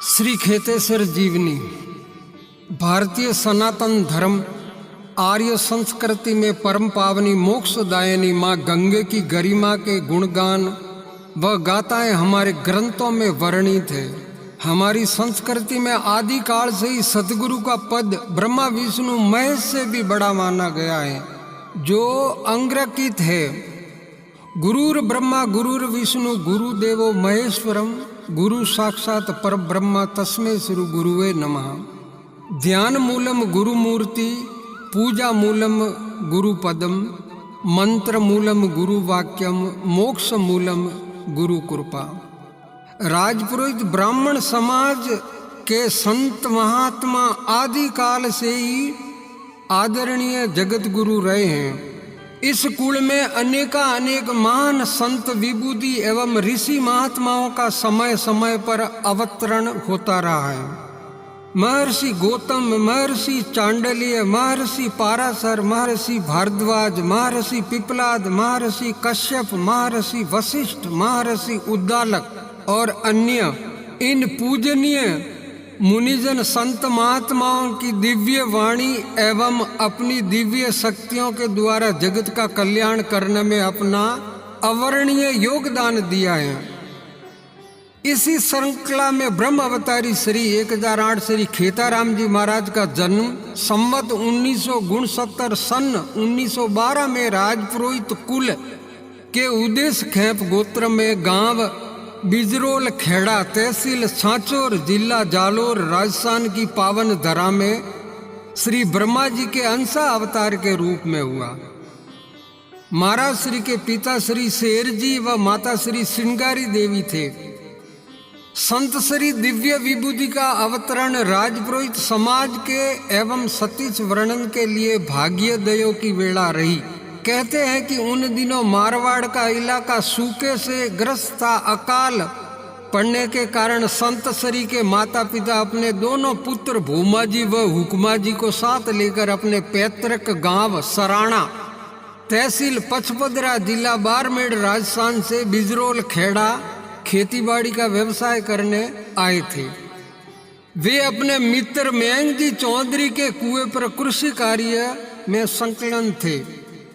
श्री खेतेश्वर जीवनी भारतीय सनातन धर्म आर्य संस्कृति में परम पावनी मोक्षदायिनी माँ गंगे की गरिमा के गुणगान व गाथाएं हमारे ग्रंथों में वर्णित है। हमारी संस्कृति में आदिकाल से ही सतगुरु का पद ब्रह्मा विष्णु महेश से भी बड़ा माना गया है, जो अंग्रकित है। गुरुर ब्रह्मा गुरुर विष्णु गुरुदेवो महेश्वरम गुरु साक्षात परब्रह्म तस्मै श्री गुरुवे नमः। ध्यान मूलम गुरु मूर्ति, पूजा मूलम गुरु पदम, मंत्र मूलम गुरु वाक्यम, मोक्ष मूलम गुरु कृपा। राजपुरोहित ब्राह्मण समाज के संत महात्मा आदि काल से ही आदरणीय जगत गुरु रहे हैं। इस कुल में अनेक महान संत विभूति एवं ऋषि महात्माओं का समय समय पर अवतरण होता रहा है। महर्षि गौतम, महर्षि चांडल्य, महर्षि पाराशर, महर्षि भारद्वाज, महर्षि पिपलाद, महर्षि कश्यप, महर्षि वशिष्ठ, महर्षि उद्दालक और अन्य इन पूजनीय मुनिजन संत महात्माओं की दिव्य वाणी एवं अपनी दिव्य शक्तियों के द्वारा जगत का कल्याण करने में अपना अवर्णीय योगदान दिया है। इसी श्रृंखला में ब्रह्म अवतारी श्री 1008 श्री खेताराम जी महाराज का जन्म संवत 1969 सन 1912 में राजपुरोहित कुल के उदेश खेप गोत्र में गांव बिजरोल खेड़ा, तहसील सांचौर, जिला जालोर, राजस्थान की पावन धरा में श्री ब्रह्मा जी के अंशा अवतार के रूप में हुआ। महाराज श्री के पिता श्री शेर जी व माता श्री श्रृंगारी देवी थे। संत श्री दिव्य विभूति का अवतरण राजपुरोहित समाज के एवं सतीश वर्णन के लिए भाग्योदयों की वेला रही। कहते हैं कि उन दिनों मारवाड़ का इलाका सूखे से ग्रस्त था। अकाल पड़ने के कारण संत श्री के माता पिता अपने दोनों पुत्र भूमा जी व हुक्मा जी को साथ लेकर अपने पैतृक गांव सराणा, तहसील पचपदरा, जिला बाड़मेर, राजस्थान से बिजरोल खेड़ा खेतीबाड़ी का व्यवसाय करने आए थे। वे अपने मित्र मैंग जी चौधरी के कुएं पर कृषि कार्य में संकलन थे।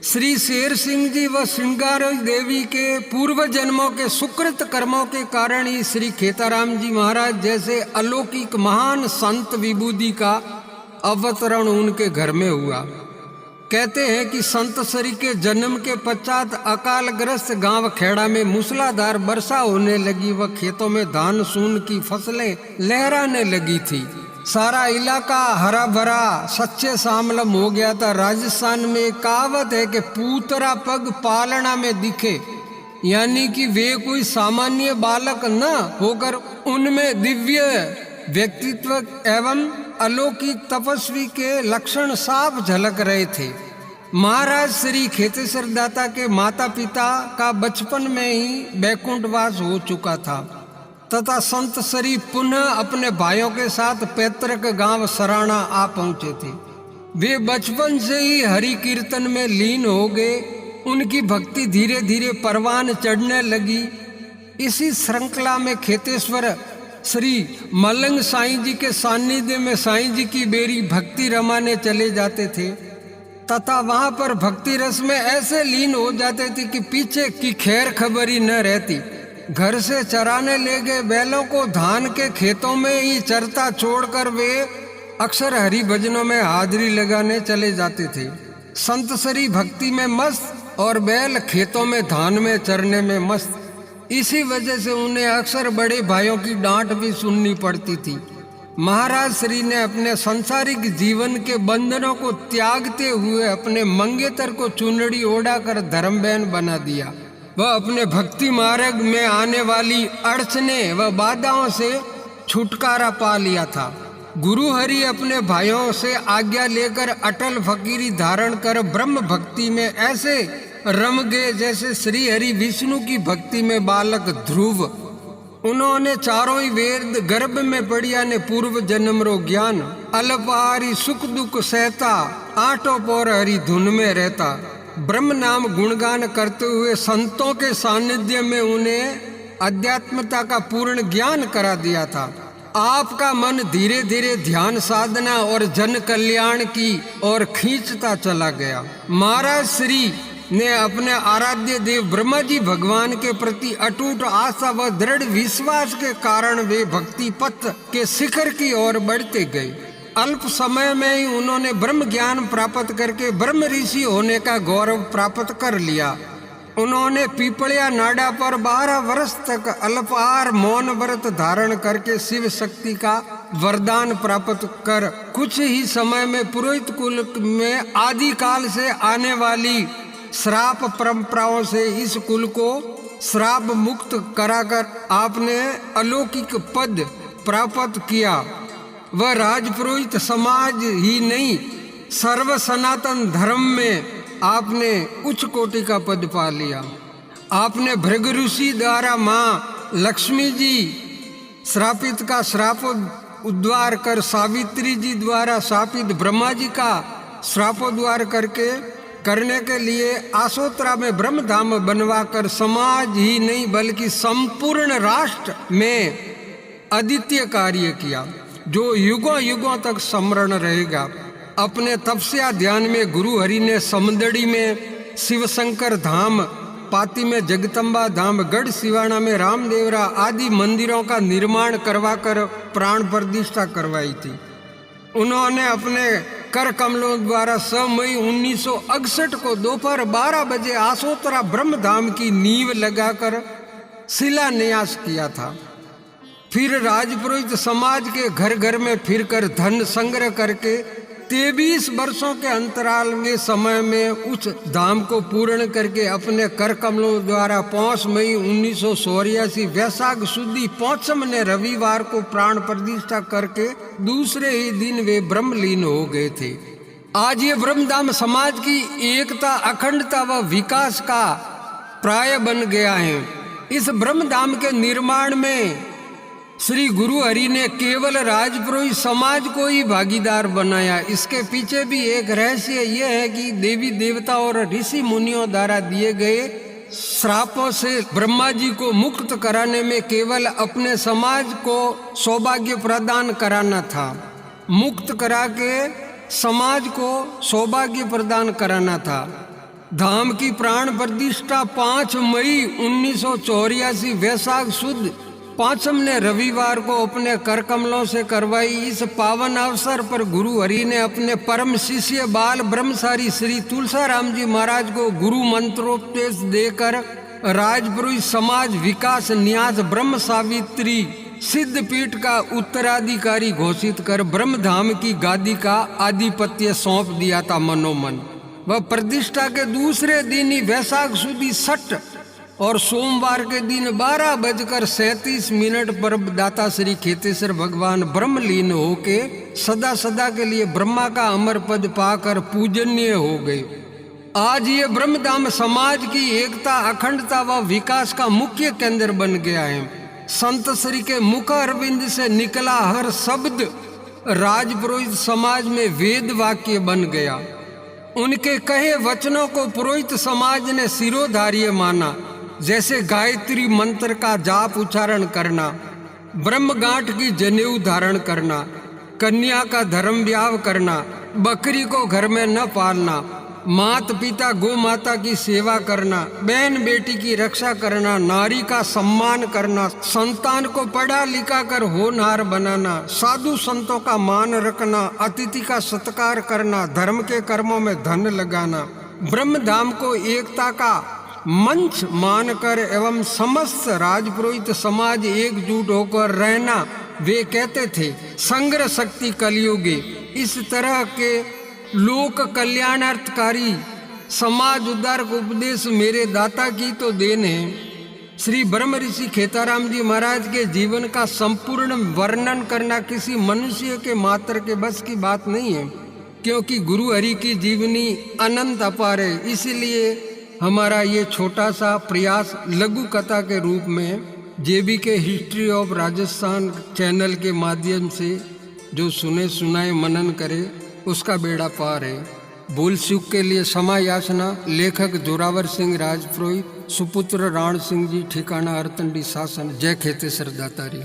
श्री शेर सिंह जी व श्रृंगारी देवी के पूर्व जन्मों के सुकृत कर्मों के कारण ही श्री खेताराम जी महाराज जैसे अलौकिक महान संत विभूति का अवतरण उनके घर में हुआ। कहते हैं कि संत श्री के जन्म के पश्चात अकालग्रस्त गांव खेड़ा में मूसलाधार वर्षा होने लगी व खेतों में धान सून की फसलें लहराने लगी थी। सारा इलाका हरा भरा सच्चे सामलम हो गया था। राजस्थान में एक कहावत है कि पूतरा पग पालना में दिखे, यानी कि वे कोई सामान्य बालक न होकर उनमें दिव्य व्यक्तित्व एवं अलौकिक तपस्वी के लक्षण साफ झलक रहे थे। महाराज श्री खेतेश्वर दाता के माता पिता का बचपन में ही बैकुंठवास हो चुका था तथा संत श्री पुनः अपने भाइयों के साथ पैतृक गांव सराणा आ पहुंचे थे। वे बचपन से ही हरि कीर्तन में लीन हो गए। उनकी भक्ति धीरे धीरे परवान चढ़ने लगी। इसी श्रृंखला में खेतेश्वर श्री मलंग साईं जी के सानिध्य में साईं जी की बेरी भक्ति रमाने चले जाते थे तथा वहां पर भक्ति रस में ऐसे लीन हो जाते थे कि पीछे की खैर खबरी न रहती। घर से चराने ले गए बैलों को धान के खेतों में ही चरता छोड़कर वे अक्सर हरि भजनों में हाजिरी लगाने चले जाते थे। संत श्री भक्ति में मस्त और बैल खेतों में धान में चरने में मस्त। इसी वजह से उन्हें अक्सर बड़े भाइयों की डांट भी सुननी पड़ती थी। महाराज श्री ने अपने सांसारिक जीवन के बंधनों को त्यागते हुए अपने मंगेतर को चुनड़ी ओढ़ाकर धर्मबहन बना दिया। वह अपने भक्ति मार्ग में आने वाली अड़चने व बाधाओं से छुटकारा पा लिया था। गुरु हरि अपने भाइयों से आज्ञा लेकर अटल फकीरी धारण कर ब्रह्म भक्ति में ऐसे रम गए जैसे श्री हरि विष्णु की भक्ति में बालक ध्रुव। उन्होंने चारों ही वेद गर्भ में पढ़िया ने पूर्व जन्म रो ज्ञान, अल्पहारी सुख दुख सहता, आठों पौर हरि धुन में रहता। ब्रह्म नाम गुणगान करते हुए संतों के सानिध्य में उन्हें अध्यात्मता का पूर्ण ज्ञान करा दिया था। आपका मन धीरे धीरे ध्यान साधना और जन कल्याण की ओर खींचता चला गया। महाराज श्री ने अपने आराध्य देव ब्रह्मा जी भगवान के प्रति अटूट आस्था व दृढ़ विश्वास के कारण वे भक्ति पथ के शिखर की ओर बढ़ते गए। अल्प समय में ही उन्होंने ब्रह्म ज्ञान प्राप्त करके ब्रह्म ऋषि होने का गौरव प्राप्त कर लिया। उन्होंने पीपलिया नाडा पर 12 वर्ष तक अल्पहार मौन व्रत धारण करके शिव शक्ति का वरदान प्राप्त कर कुछ ही समय में पुरोहित कुल में आदि काल से आने वाली श्राप परंपराओं से इस कुल को श्राप मुक्त कराकर आपने अलौकिक पद प्राप्त किया। वह राजपुरोहित समाज ही नहीं, सर्व सनातन धर्म में आपने उच्च कोटि का पद पा लिया। आपने भृग ऋषि द्वारा माँ लक्ष्मी जी श्रापित का श्राप उद्धार कर, सावित्री जी द्वारा शापित ब्रह्मा जी का श्रापोद्धार करने के लिए आसोत्रा में ब्रह्मधाम बनवाकर समाज ही नहीं बल्कि संपूर्ण राष्ट्र में अद्वितीय कार्य किया, जो युगों युगों तक स्मरण रहेगा। अपने तपस्या ध्यान में गुरु हरि ने समदड़ी में शिव शंकर धाम, पाती में जगदम्बा धाम, गढ़ सिवाना में रामदेवरा आदि मंदिरों का निर्माण करवाकर प्राण प्रतिष्ठा करवाई थी। उन्होंने अपने कर कमलों द्वारा 6 मई 1968 को दोपहर 12 बजे आसोतरा ब्रह्मधाम की नींव लगाकर शिलान्यास किया था। फिर राजपुरोहित समाज के घर घर में फिरकर धन संग्रह करके 23 वर्षों के अंतराल में समय में उस धाम को पूर्ण करके अपने कर कमलों द्वारा 5 मई 1984 वैशाख शुद्धि पौंचम ने रविवार को प्राण प्रतिष्ठा करके दूसरे ही दिन वे ब्रह्मलीन हो गए थे। आज ये ब्रह्मधाम समाज की एकता, अखंडता व विकास का प्राय बन गया है। इस ब्रह्मधाम के निर्माण में श्री गुरु हरि ने केवल राजपुरोहित समाज को ही भागीदार बनाया। इसके पीछे भी एक रहस्य यह है कि देवी देवता और ऋषि मुनियों द्वारा दिए गए श्रापों से ब्रह्मा जी को मुक्त कराने में केवल अपने समाज को सौभाग्य प्रदान कराना था। मुक्त करा के समाज को सौभाग्य प्रदान कराना था। धाम की प्राण प्रतिष्ठा 5 मई 1984 वैशाख शुद्ध पांचम ने रविवार को अपने कर कमलों से करवाई। इस पावन अवसर पर गुरु हरि ने अपने परम शिष्य बाल ब्रह्मचारी श्री तुलसाराम जी महाराज को गुरु मंत्रोपदेश देकर राजपुरोहित समाज विकास न्यास ब्रह्म सावित्री सिद्धपीठ का उत्तराधिकारी घोषित कर ब्रह्मधाम की गादी का आधिपत्य सौंप दिया था मनोमन। वह प्रतिष्ठा के दूसरे दिन ही वैशाख शुद्धि 6 और सोमवार के दिन 12:37 पर दाता श्री खेतेश्वर भगवान ब्रह्मलीन होके सदा सदा के लिए ब्रह्मा का अमर पद पाकर पूजनीय हो गए। आज ये ब्रह्मधाम समाज की एकता, अखंडता व विकास का मुख्य केंद्र बन गया है। संत श्री के मुख अरविंद से निकला हर शब्द राजपुरोहित समाज में वेद वाक्य बन गया। उनके कहे वचनों को पुरोहित समाज ने शिरोधार्य माना, जैसे गायत्री मंत्र का जाप उच्चारण करना, ब्रह्मगांठ की जनेऊ धारण करना, कन्या का धर्म ब्याह करना, बकरी को घर में न पालना, माता पिता गौ माता की सेवा करना, बहन बेटी की रक्षा करना, नारी का सम्मान करना, संतान को पढ़ा लिखा कर होनहार बनाना, साधु संतों का मान रखना, अतिथि का सत्कार करना, धर्म के कर्मों में धन लगाना, ब्रह्मधाम को एकता का मंच मानकर एवं समस्त राजपुरोहित समाज एकजुट होकर रहना वे कहते थे। संग्रह शक्ति कलयुगे। इस तरह के लोक कल्याणार्थकारी समाज उद्धारक उपदेश मेरे दाता की तो देन है। श्री ब्रह्म ऋषि खेताराम जी महाराज के जीवन का संपूर्ण वर्णन करना किसी मनुष्य के मात्र के बस की बात नहीं है, क्योंकि गुरु हरि की जीवनी अनंत अपार है। इसीलिए हमारा ये छोटा सा प्रयास लघु कथा के रूप में JBK history of Rajasthan channel के माध्यम से जो सुने सुनाए मनन करे उसका बेड़ा पार है। भूल चूक के लिए क्षमा याचना। लेखक जोरावर सिंह राजपुरोहित, सुपुत्र राण सिंह जी, ठिकाना हरतंडी शासन। जय खेतेश्वर दातारी।